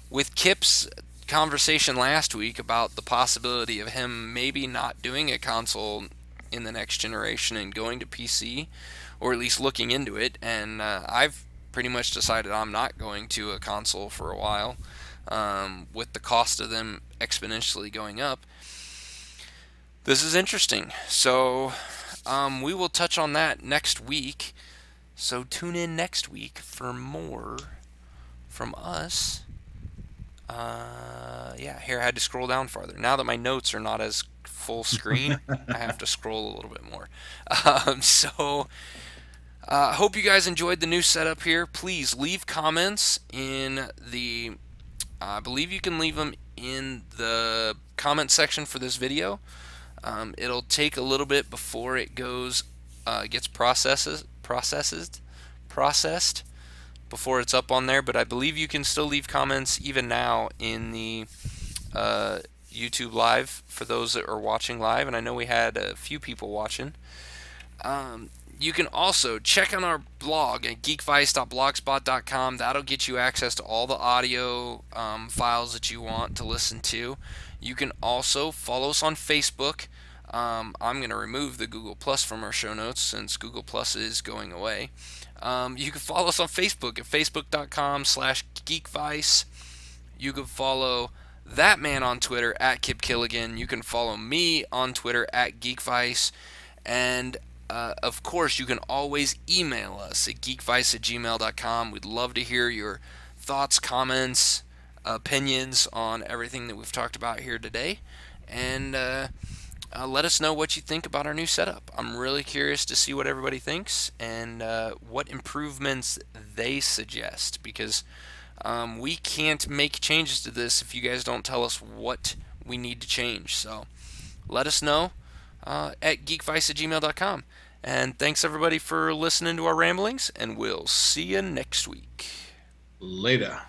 with Kip's conversation last week about the possibility of him maybe not doing a console in the next generation and going to PC, or at least looking into it. And I've pretty much decided I'm not going to a console for a while, with the cost of them exponentially going up. This is interesting. So we will touch on that next week. So tune in next week for more from us. Yeah, here I had to scroll down farther. Now that my notes are not as full screen, I have to scroll a little bit more. So hope you guys enjoyed the new setup here. Please leave comments in the, I believe you can leave them in the comment section for this video. It'll take a little bit before it gets processed before it's up on there, but I believe you can still leave comments even now in the YouTube live for those that are watching live, and I know we had a few people watching. You can also check on our blog at geekvice.blogspot.com. That'll get you access to all the audio files that you want to listen to. You can also follow us on Facebook. I'm going to remove the Google Plus from our show notes since Google Plus is going away. You can follow us on Facebook at facebook.com/geekvice. You can follow that man on Twitter at Kip Killigan. You can follow me on Twitter at Geekvice. And of course, you can always email us at geekvice@gmail.com. We'd love to hear your thoughts, comments, opinions on everything that we've talked about here today. And let us know what you think about our new setup. I'm really curious to see what everybody thinks and what improvements they suggest, because we can't make changes to this if you guys don't tell us what we need to change. So let us know at geekvice@gmail.com. And thanks everybody for listening to our ramblings, and we'll see you next week. Later.